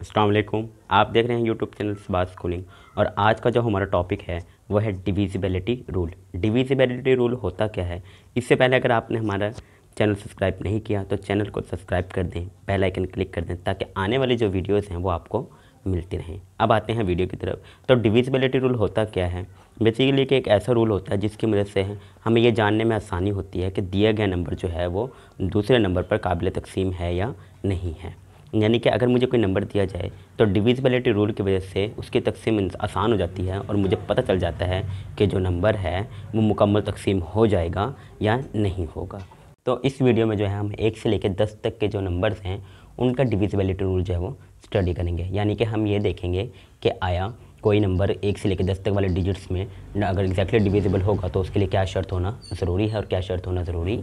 अस्सलाम वालेकुम। आप देख रहे हैं यूट्यूब चैनल सबात स्कूलिंग और आज का जो हमारा टॉपिक है वो है डिविजिबिलिटी रूल। डिविजिबिलिटी रूल होता क्या है? इससे पहले अगर आपने हमारा चैनल सब्सक्राइब नहीं किया तो चैनल को सब्सक्राइब कर दें, बेल आइकन क्लिक कर दें ताकि आने वाली जो वीडियोस हैं वो आपको मिलती रहें। अब आते हैं वीडियो की तरफ। तो डिविजिबिलिटी रूल होता क्या है? बेसिकली कि एक ऐसा रूल होता है जिसकी मदद से हमें ये जानने में आसानी होती है कि दिया गया नंबर जो है वो दूसरे नंबर पर काबिल तकसीम है या नहीं है। यानी कि अगर मुझे कोई नंबर दिया जाए तो डिविजिबिलिटी रूल की वजह से उसकी तकसीम आसान हो जाती है और मुझे पता चल जाता है कि जो नंबर है वो मुकम्मल तकसीम हो जाएगा या नहीं होगा। तो इस वीडियो में जो है हम 1 से लेकर 10 तक के जो नंबर्स हैं उनका डिविजिबिलिटी रूल जो है वो स्टडी करेंगे। यानी कि हम ये देखेंगे कि आया कोई नंबर 1 से लेकर 10 तक वाले डिजिट्स में अगर एग्जैक्टली डिविजिबल होगा तो उसके लिए क्या शर्त होना ज़रूरी है और क्या शर्त होना ज़रूरी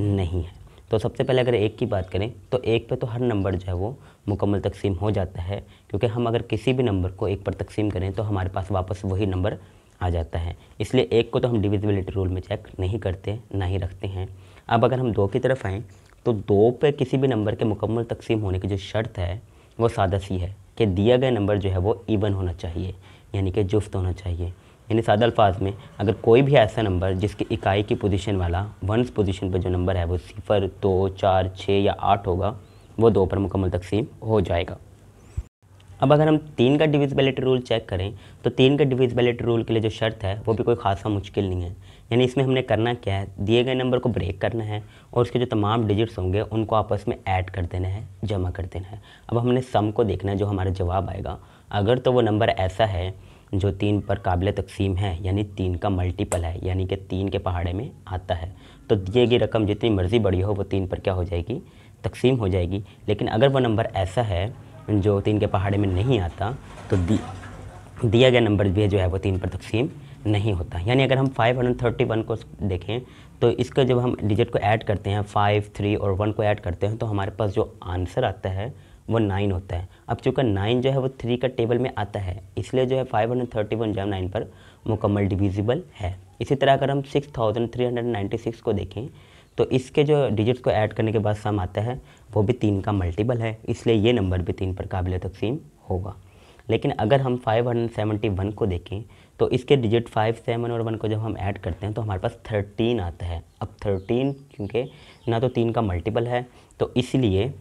नहीं है। तो सबसे पहले अगर 1 की बात करें तो 1 पे तो हर नंबर जो है वो मुकम्मल तकसीम हो जाता है, क्योंकि हम अगर किसी भी नंबर को 1 पर तकसीम करें तो हमारे पास वापस वही नंबर आ जाता है। इसलिए 1 को तो हम डिविजिबिलिटी रूल में चेक नहीं करते, ना ही रखते हैं। अब अगर हम 2 की तरफ आएँ तो 2 पे किसी भी नंबर के मुकम्मल तकसीम होने की जो शर्त है वो सादा सी है कि दिया गया नंबर जो है वो इवन होना चाहिए, यानी कि जुफ्त होना चाहिए। यानी सादा अल्फाज में अगर कोई भी ऐसा नंबर जिसकी इकाई की पोजीशन वाला वंस पोजीशन पर जो नंबर है वो 0, 2, 4, 6 या 8 होगा वो 2 पर मुकम्मल तकसीम हो जाएगा। अब अगर हम 3 का डिविजिबिलिटी रूल चेक करें तो 3 का डिविजिबिलिटी रूल के लिए जो शर्त है वो भी कोई खासा मुश्किल नहीं है। यानी इसमें हमने करना क्या है, दिए गए नंबर को ब्रेक करना है और उसके जो तमाम डिजिट्स होंगे उनको आपस में ऐड कर देना है, जमा कर देना है। अब हमने सम को देखना है, जो हमारा जवाब आएगा अगर तो वो नंबर ऐसा है जो 3 पर काबिल तकसीम है, यानी 3 का मल्टीपल है, यानी कि 3 के पहाड़े में आता है, तो दिए गई रकम जितनी मर्ज़ी बड़ी हो वो 3 पर क्या हो जाएगी, तकसीम हो जाएगी। लेकिन अगर वो नंबर ऐसा है जो 3 के पहाड़े में नहीं आता तो दिया गया नंबर भी जो है वो 3 पर तकसीम नहीं होता। यानी अगर हम 531 को देखें तो इसका जब हम डिजिट को ऐड करते हैं 5, 3 और 1 को ऐड करते हैं तो हमारे पास जो आंसर आता है वो 9 होता है। अब चूँकि 9 जो है वो 3 का टेबल में आता है, इसलिए जो है 531 जो है 9 पर मुकम्मल डिविजिबल है। इसी तरह अगर हम 6396 को देखें तो इसके जो डिजिट्स को ऐड करने के बाद सम आता है वो भी 3 का मल्टीपल है, इसलिए ये नंबर भी 3 पर काबिल तकसीम होगा। लेकिन अगर हम 571 को देखें तो इसके डिजिट 5, 7 और 1 को जब हम ऐड करते हैं तो हमारे पास 13 आता है। अब 13 क्योंकि ना तो 3 का मल्टीपल है तो इसलिए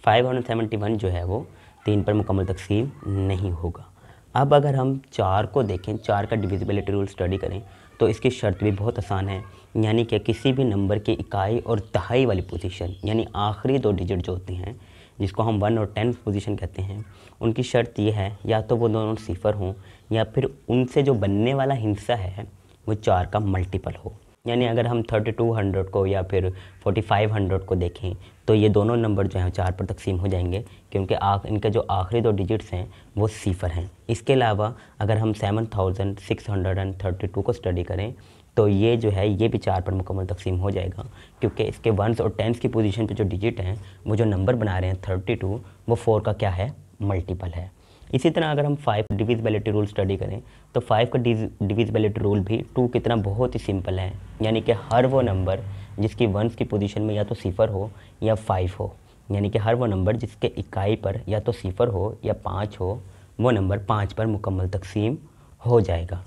571 जो है वो 3 पर मुकम्मल तकसीम नहीं होगा। अब अगर हम 4 को देखें, 4 का डिविजिबिलिटी रूल स्टडी करें तो इसकी शर्त भी बहुत आसान है। यानी कि किसी भी नंबर की इकाई और दहाई वाली पोजीशन, यानी आखिरी 2 डिजिट जो होती हैं जिसको हम 1 और 10 पोजीशन कहते हैं, उनकी शर्त ये है या तो वो दोनों 0 हों या फिर उनसे जो बनने वाला हिस्सा है वो 4 का मल्टीपल हो। यानी अगर हम 3200 को या फिर 4500 को देखें तो ये दोनों नंबर जो हैं 4 पर तकसीम हो जाएंगे, क्योंकि इनके जो आखिरी 2 डिजिट्स हैं वो 0 हैं। इसके अलावा अगर हम 7632 को स्टडी करें तो ये जो है ये भी 4 पर मुकम्मल तकसीम हो जाएगा, क्योंकि इसके 1s और 10s की पोजीशन पे जो डिजिट हैं वो जो नंबर बना रहे हैं 32 वो 4 का क्या है, मल्टीपल है। इसी तरह अगर हम 5 डिविजिबिलिटी रूल स्टडी करें तो 5 का डिविजिबिलिटी रूल भी 2 की तरह बहुत ही सिंपल है। यानी कि हर वो नंबर जिसकी 1s की पोजीशन में या तो 0 हो या 5 हो, यानी कि हर वो नंबर जिसके इकाई पर या तो 0 हो या 5 हो, वो नंबर 5 पर मुकम्मल तकसीम हो जाएगा।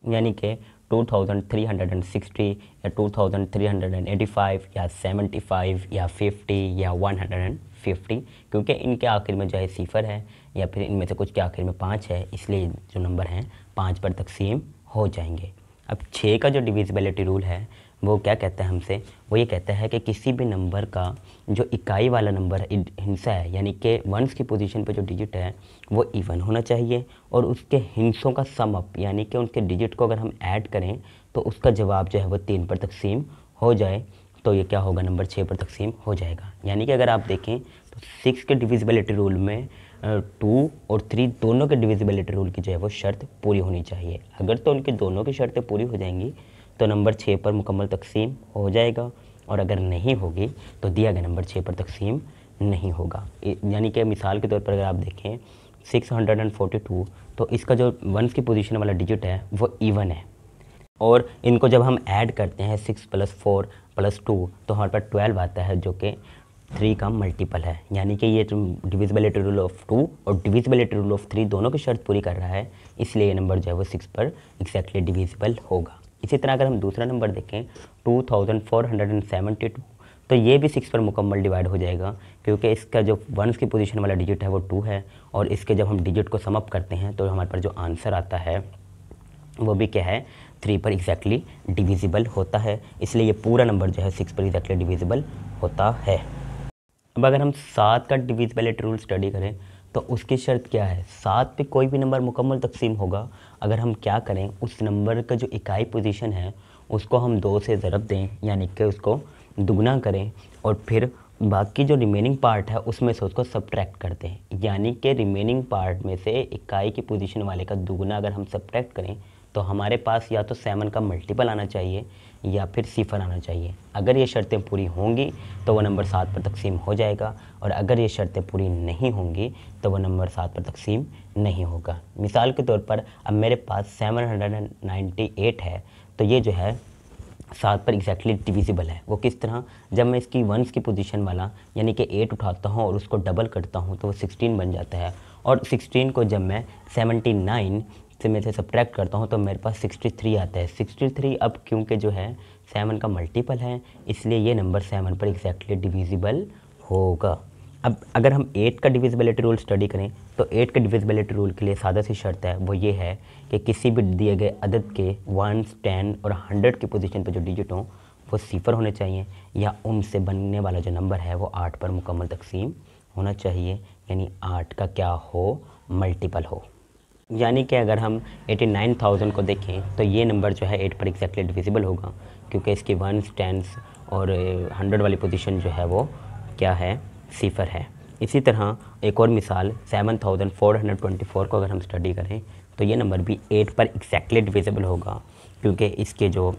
यानी कि 2360 या 2385 या 75 या 50 या 150, क्योंकि इनके आखिर में जो है 0 है या फिर इनमें से कुछ के आखिर में 5 है, इसलिए जो नंबर हैं 5 पर तकसीम हो जाएंगे। अब 6 का जो डिविजिबिलिटी रूल है वो क्या कहता है हमसे, वो ये कहता है कि किसी भी नंबर का जो इकाई वाला नंबर हिस्सा है, यानी कि 1s की पोजीशन पे जो डिजिट है वो इवन होना चाहिए और उसके हिस्सों का सम अप, यानी कि उनके डिजिट को अगर हम ऐड करें तो उसका जवाब जो है वो 3 पर तकसीम हो जाए तो ये क्या होगा, नंबर 6 पर तकसीम हो जाएगा। यानी कि अगर आप देखें तो 6 के डिविजिबिलिटी रूल में 2 और 3 दोनों के डिविजिबिलिटी रूल की जो है वो शर्त पूरी होनी चाहिए। अगर तो उनकी दोनों की शर्तें पूरी हो जाएंगी तो नंबर 6 पर मुकम्मल तकसीम हो जाएगा, और अगर नहीं होगी तो दिया गया नंबर 6 पर तकसीम नहीं होगा। यानी कि मिसाल के तौर पर अगर आप देखें 642 तो इसका जो 1s की पोजीशन वाला डिजिट है वो इवन है, और इनको जब हम ऐड करते हैं 6 + 4 + 2 तो हमारे पास 12 आता है, जो कि 3 का मल्टीपल है, यानी कि ये डिविजिबिलिटी रूल ऑफ 2 और डिविजिबिलिटी रूल ऑफ 3 दोनों की शर्त पूरी कर रहा है, इसलिए ये नंबर जो है वो 6 पर एग्जैक्टली डिविजिबल होगा। इसी तरह अगर हम दूसरा नंबर देखें 2472, तो ये भी 6 पर मुकम्मल डिवाइड हो जाएगा, क्योंकि इसका जो वंस की पोजीशन वाला डिजिट है वो 2 है, और इसके जब हम डिजिट को सम अप करते हैं तो हमारे पास जो आंसर आता है वो भी क्या है, 3 पर एग्जैक्टली डिविजिबल होता है, इसलिए ये पूरा नंबर जो है 6 पर एग्जैक्टली डिविजिबल होता है। अब अगर हम 7 का डिविजिबिलिटी रूल स्टडी करें तो उसकी शर्त क्या है, 7 पे कोई भी नंबर मुकम्मल तकसीम होगा अगर हम क्या करें, उस नंबर का जो इकाई पोजीशन है उसको हम 2 से ज़रब दें, यानी कि उसको दुगना करें, और फिर बाकी जो रिमेनिंग पार्ट है उसमें से उसको सब्ट्रैक्ट कर दें, यानी कि रिमेनिंग पार्ट में से इकाई की पोजीशन वाले का दुगना अगर हम सब्ट्रैक्ट करें तो हमारे पास या तो 7 का मल्टीपल आना चाहिए या फिर सिफर आना चाहिए। अगर ये शर्तें पूरी होंगी तो वो नंबर 7 पर तकसीम हो जाएगा, और अगर ये शर्तें पूरी नहीं होंगी तो वो नंबर 7 पर तकसीम नहीं होगा। मिसाल के तौर पर अब मेरे पास 798 है, तो ये जो है 7 पर एग्जैक्टली डिविजिबल है। वो किस तरह, जब मैं इसकी वंस की पोजीशन वाला यानी कि 8 उठाता हूँ और उसको डबल करता हूँ तो वो 16 बन जाता है, और 16 को जब मैं 79 से में से सब्ट्रैक्ट करता हूँ तो मेरे पास 63 आता है। 63 अब क्योंकि जो है 7 का मल्टीपल है, इसलिए ये नंबर 7 पर एग्जैक्टली डिविजिबल होगा। अब अगर हम 8 का डिविजिबिलिटी रूल स्टडी करें तो 8 के डिविजिबिलिटी रूल के लिए सादा सी शर्त है, वो ये है कि किसी भी दिए गए अदद के 1, 10 और 100 की पोजीशन पर जो डिजिट हों वो सिफर होने चाहिए, या उनसे बनने वाला जो नंबर है वो 8 पर मुकम्मल तकसीम होना चाहिए, यानी 8 का क्या हो, मल्टीपल हो। यानी कि अगर हम 89,000 को देखें तो ये नंबर जो है 8 पर एग्जैक्टली डिविजिबल होगा, क्योंकि इसकी 1s, 10s और 100 वाली पोजीशन जो है वो क्या है, सिफर है। इसी तरह एक और मिसाल 7,424 को अगर हम स्टडी करें तो ये नंबर भी 8 पर एग्जैक्टली डिविजिबल होगा, क्योंकि इसके जो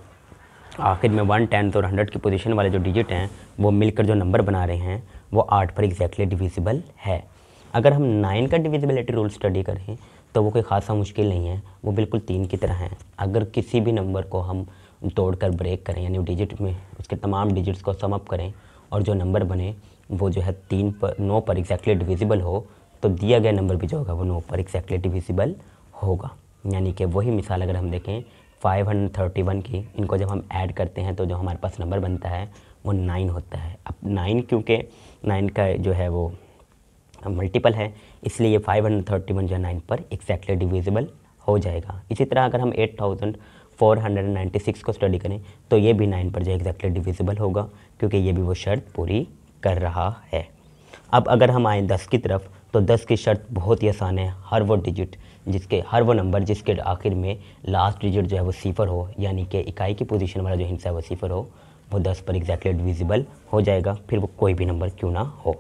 आखिर में 1, 10 और 100 की पोजीशन वाले जो डिजिट हैं वो मिलकर जो नंबर बना रहे हैं वो 8 पर एग्जैक्टली डिविजिबल है। अगर हम 9 का डिविजिबिलिटी रूल स्टडी करें तो वो कोई ख़ासा मुश्किल नहीं है, वो बिल्कुल 3 की तरह है। अगर किसी भी नंबर को हम तोड़कर ब्रेक करें, यानी डिजिट में उसके तमाम डिजिट्स को सम अप करें और जो नंबर बने वो जो है 9 पर एग्जैक्टली डिविजिबल हो, तो दिया गया नंबर भी जो होगा वो 9 पर एग्जैक्टली डिविजिबल होगा। यानी कि वही मिसाल अगर हम देखें 531 की, इनको जब हम ऐड करते हैं तो जो हमारे पास नंबर बनता है वो 9 होता है। अब 9 क्योंकि 9 का जो है वो मल्टीपल है, इसलिए ये 531 जो 9 पर एग्जैक्टली डिविजिबल हो जाएगा। इसी तरह अगर हम 8,496 को स्टडी करें तो ये भी 9 पर जो एग्जैक्टली डिविजिबल होगा, क्योंकि ये भी वो शर्त पूरी कर रहा है। अब अगर हम आएँ 10 की तरफ तो 10 की शर्त बहुत ही आसान है, हर वो नंबर जिसके आखिर में लास्ट डिजिट जो है वो सिफर हो, यानी कि इकाई की पोजीशन वाला जो हिस्सा है वो सिफर हो, वो 10 पर एग्जैक्टली डिविजिबल हो जाएगा, फिर वो कोई भी नंबर क्यों ना हो।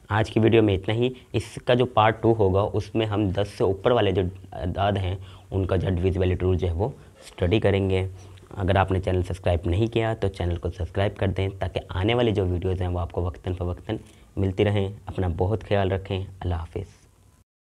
आज की वीडियो में इतना ही। इसका जो पार्ट 2 होगा उसमें हम 10 से ऊपर वाले जो अदाद हैं उनका जो डिविजिबिलिटी रूल जो है वो स्टडी करेंगे। अगर आपने चैनल सब्सक्राइब नहीं किया तो चैनल को सब्सक्राइब कर दें, ताकि आने वाली जो वीडियोज़ हैं वो आपको वक्तन फ़वक्तन मिलती रहें। अपना बहुत ख्याल रखें। अल्लाह हाफिज़।